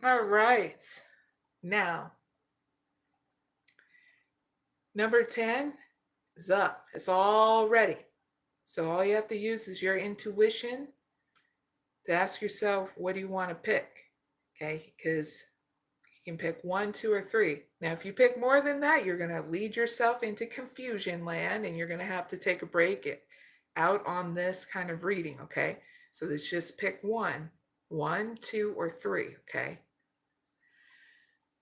All right. Now, number 10 is up. It's all ready. So all you have to use is your intuition to ask yourself, what do you want to pick? Okay, because you can pick one, two, or three. Now, if you pick more than that, you're going to lead yourself into confusion land and you're going to have to take a break out on this kind of reading, okay? So let's just pick one, two, or three, okay?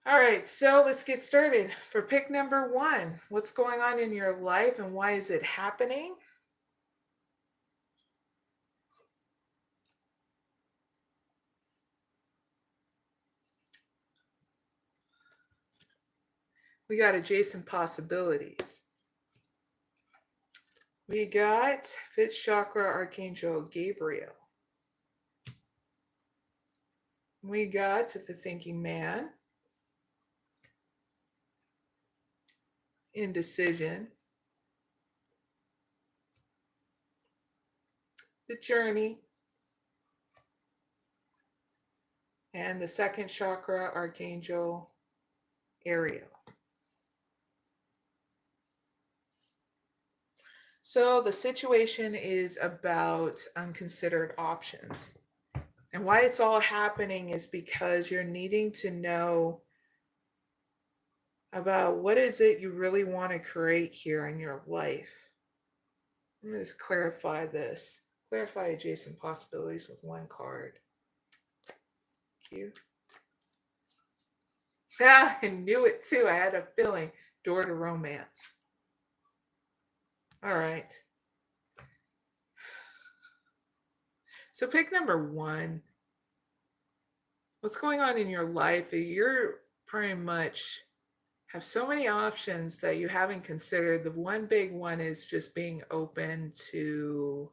All right, so let's get started. For pick number one, what's going on in your life and why is it happening? We got adjacent possibilities. We got fifth chakra archangel Gabriel. We got the thinking man, indecision, the journey, and the second chakra archangel Ariel. So the situation is about unconsidered options. And why it's all happening is because you're needing to know about what is it you really want to create here in your life. Let me just clarify this. Clarify adjacent possibilities with one card. Thank you. Ah, I knew it too. I had a feeling. Door to romance. All right. So pick number one. What's going on in your life? You're pretty much have so many options that you haven't considered. The one big one is just being open to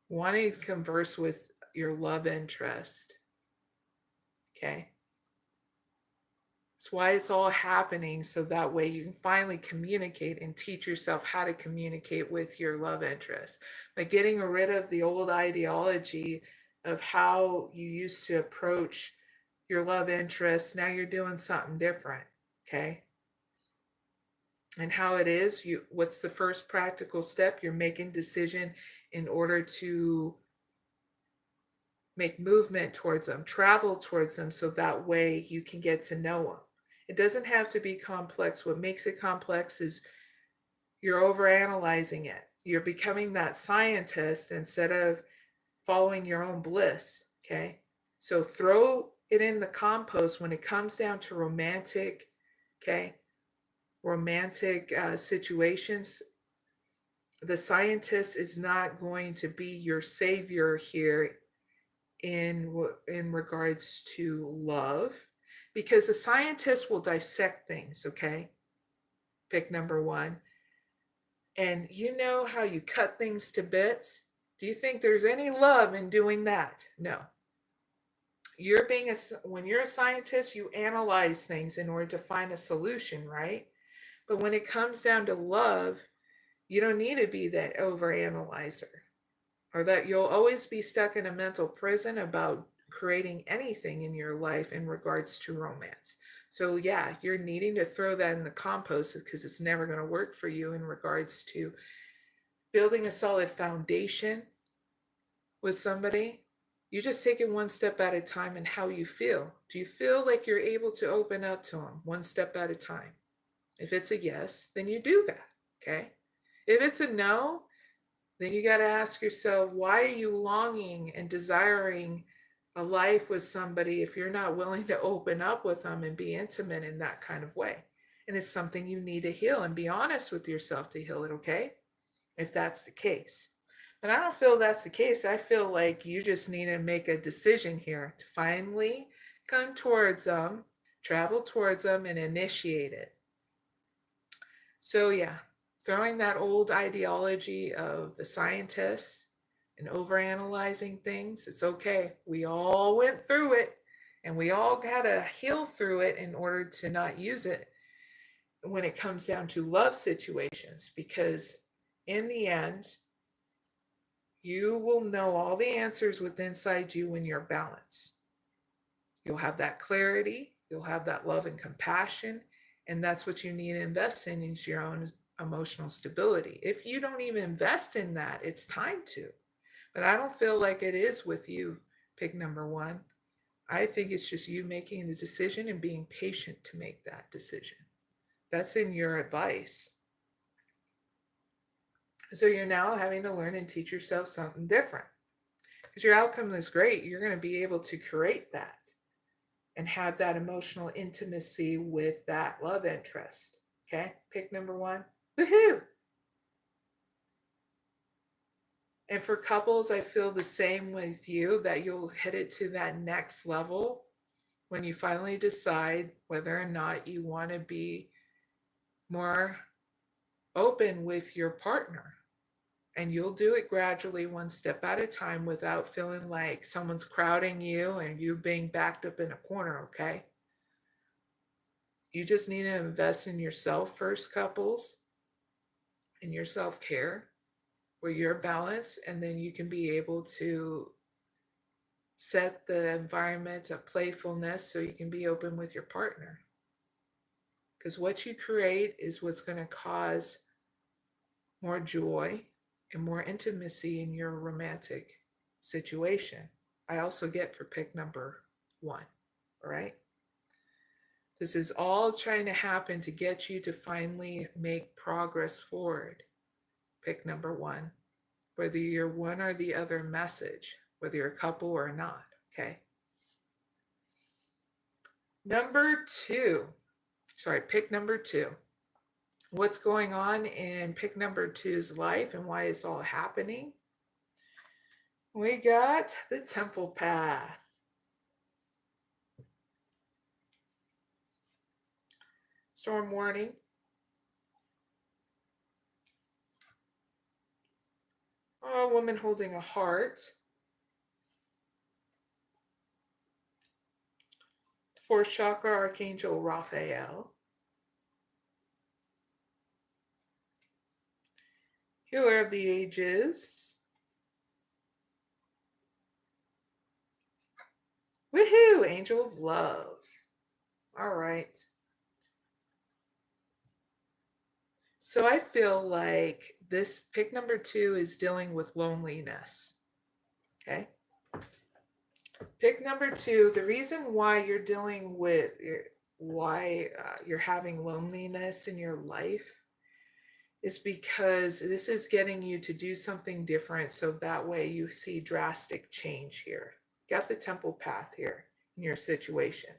wanting to converse with your love interest. Okay. That's why it's all happening, so that way you can finally communicate and teach yourself how to communicate with your love interest. By getting rid of the old ideology of how you used to approach your love interest, now you're doing something different, okay? And how it is, what's the first practical step? You're making decision in order to make movement towards them, travel towards them, so that way you can get to know them. It doesn't have to be complex. What makes it complex is you're overanalyzing it. You're becoming that scientist instead of following your own bliss, okay? So throw it in the compost when it comes down to romantic, okay? Romantic situations. The scientist is not going to be your savior here in regards to love, because a scientist will dissect things, okay? Pick number one. And you know how you cut things to bits? Do you think there's any love in doing that? No. When you're a scientist, you analyze things in order to find a solution, right? But when it comes down to love, you don't need to be that overanalyzer, or that you'll always be stuck in a mental prison about creating anything in your life in regards to romance. So yeah, you're needing to throw that in the compost because it's never going to work for you in regards to building a solid foundation with somebody. You just take it one step at a time and how you feel. Do you feel like you're able to open up to them one step at a time? If it's a yes, then you do that, okay? If it's a no, then you got to ask yourself, why are you longing and desiring a life with somebody if you're not willing to open up with them and be intimate in that kind of way? And it's something you need to heal, and be honest with yourself to heal it, okay? If that's the case. But I don't feel that's the case. I feel like you just need to make a decision here to finally come towards them, travel towards them, and initiate it. So yeah, throwing that old ideology of the scientists and overanalyzing things, it's okay. We all went through it, and we all got to heal through it in order to not use it when it comes down to love situations, because in the end, You will know all the answers within inside you when you're balanced. You'll have that clarity, you'll have that love and compassion, and that's what you need to invest in is your own emotional stability. If you don't even invest in that, it's time to. But I don't feel like it is with you, pick number one. I think it's just you making the decision and being patient to make that decision. That's in your advice. So you're now having to learn and teach yourself something different. Because your outcome is great. You're going to be able to create that and have that emotional intimacy with that love interest. Okay, pick number one. Woohoo! And for couples, I feel the same with you that you'll hit it to that next level when you finally decide whether or not you want to be more open with your partner. And you'll do it gradually, one step at a time, without feeling like someone's crowding you and you being backed up in a corner, okay? You just need to invest in yourself first, couples, in your self care, where you're balanced, and then you can be able to set the environment of playfulness so you can be open with your partner. Because what you create is what's going to cause more joy and more intimacy in your romantic situation. I also get for pick number one, all right? This is all trying to happen to get you to finally make progress forward. Pick number one, whether you're one or the other message, whether you're a couple or not, okay? Pick number two. What's going on in pick number two's life and why it's all happening? We got the temple path. Storm warning. A woman holding a heart. Fourth chakra, Archangel Raphael. Healer of the ages. Woohoo! Angel of love. All right. So I feel like this pick number two is dealing with loneliness. Okay. Pick number two, the reason why you're dealing with why you're having loneliness in your life is because this is getting you to do something different so that way you see drastic change here. Got the temple path here in your situation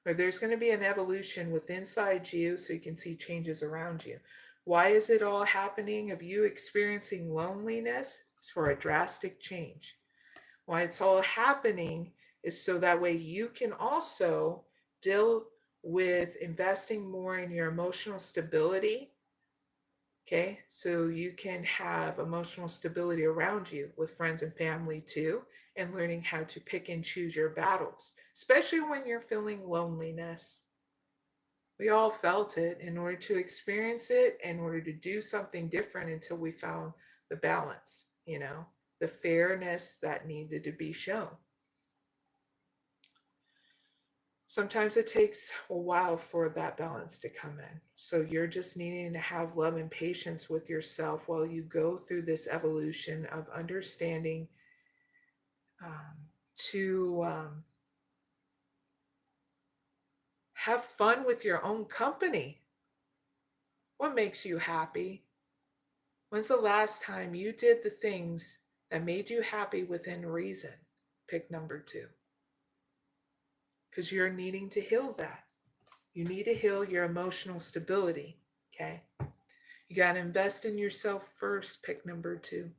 where there's going to be an evolution within inside you so you can see changes around you. Why is it all happening of you experiencing loneliness? It's for a drastic change. Why it's all happening is so that way you can also deal with investing more in your emotional stability. Okay, so you can have emotional stability around you with friends and family too, and learning how to pick and choose your battles, especially when you're feeling loneliness. We all felt it. In order to experience it, in order to do something different until we found the balance, the fairness that needed to be shown. Sometimes it takes a while for that balance to come in. So you're just needing to have love and patience with yourself while you go through this evolution of understanding to have fun with your own company. What makes you happy? When's the last time you did the things that made you happy within reason? Pick number two. Because you're needing to heal that. You need to heal your emotional stability, okay? You got to invest in yourself first, pick number two.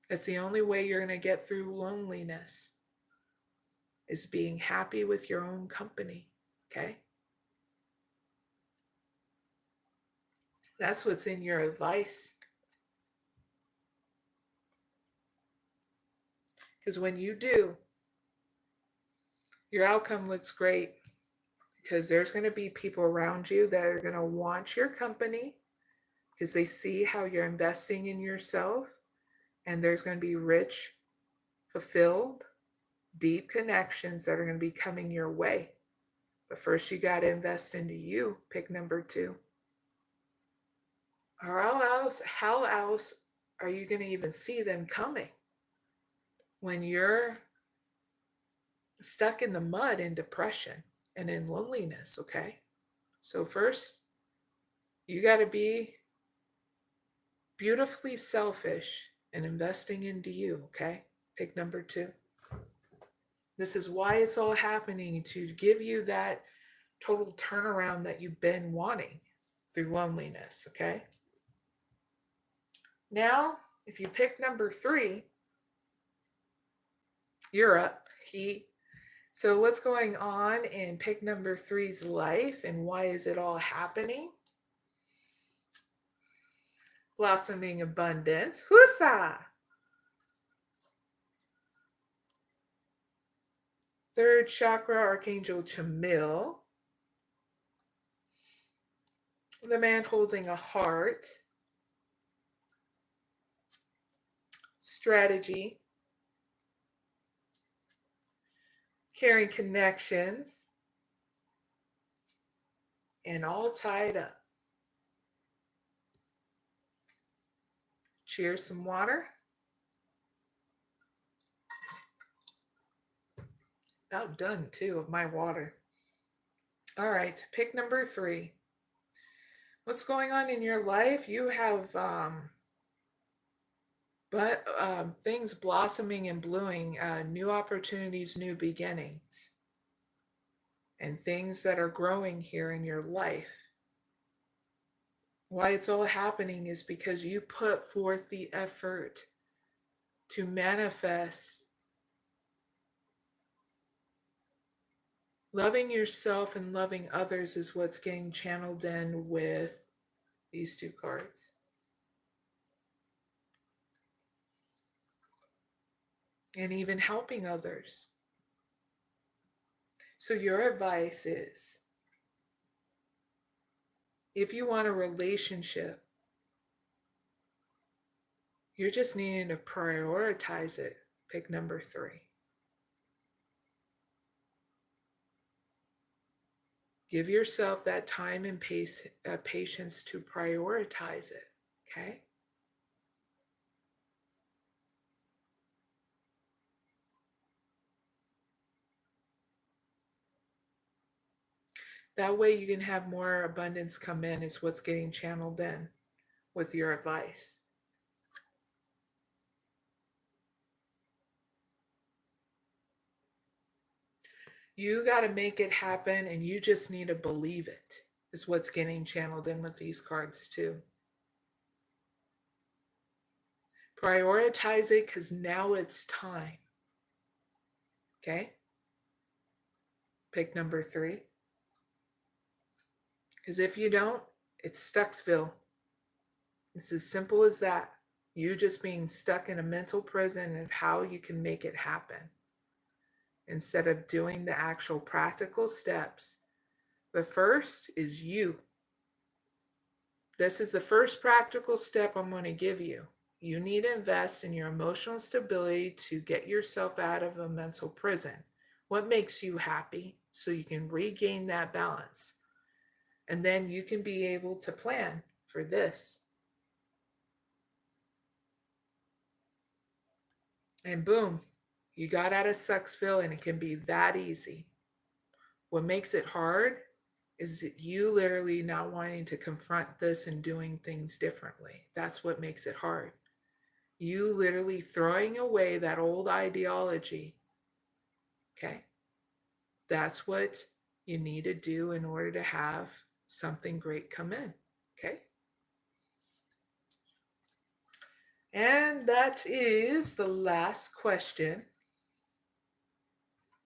That's the only way you're going to get through loneliness, is being happy with your own company, okay? That's what's in your advice. Because when you do, your outcome looks great, because there's going to be people around you that are going to want your company because they see how you're investing in yourself And there's going to be rich, fulfilled, deep connections that are going to be coming your way. But first, you got to invest into you. Pick number 2. Or how else are you going to even see them coming when you're stuck in the mud in depression and in loneliness? Okay. So, first, you got to be beautifully selfish and investing into you. Okay. Pick number 2. This is why it's all happening, to give you that total turnaround that you've been wanting through loneliness. Okay. Now, if you pick number 3, you're up. So what's going on in pick number 3's life and why is it all happening? Blossoming abundance. Husa! 3rd chakra, Archangel Chamil. The man holding a heart. Strategy. Caring connections. And all tied up. Cheers some water. About done too of my water. All right, pick number 3. What's going on in your life? You have things blossoming and blooming, new opportunities, new beginnings, and things that are growing here in your life. Why it's all happening is because you put forth the effort to manifest. Loving yourself and loving others is what's getting channeled in with these 2 cards. And even helping others. So your advice is, if you want a relationship, you're just needing to prioritize it. Pick number 3. Give yourself that time and patience to prioritize it, okay? That way you can have more abundance come in, is what's getting channeled in with your advice. You got to make it happen, and you just need to believe it, is what's getting channeled in with these cards too. Prioritize it, because now it's time. Okay? Pick number 3. Because if you don't, it's Stucksville. It's as simple as that. You just being stuck in a mental prison of how you can make it happen, instead of doing the actual practical steps. The first is you. This is the first practical step I'm going to give you. You need to invest in your emotional stability to get yourself out of a mental prison. What makes you happy, so you can regain that balance. And then you can be able to plan for this. And boom, you got out of Sucksville, and it can be that easy. What makes it hard is you literally not wanting to confront this and doing things differently. That's what makes it hard. You literally throwing away that old ideology. Okay? That's what you need to do in order to have something great come in. Okay? And that is the last question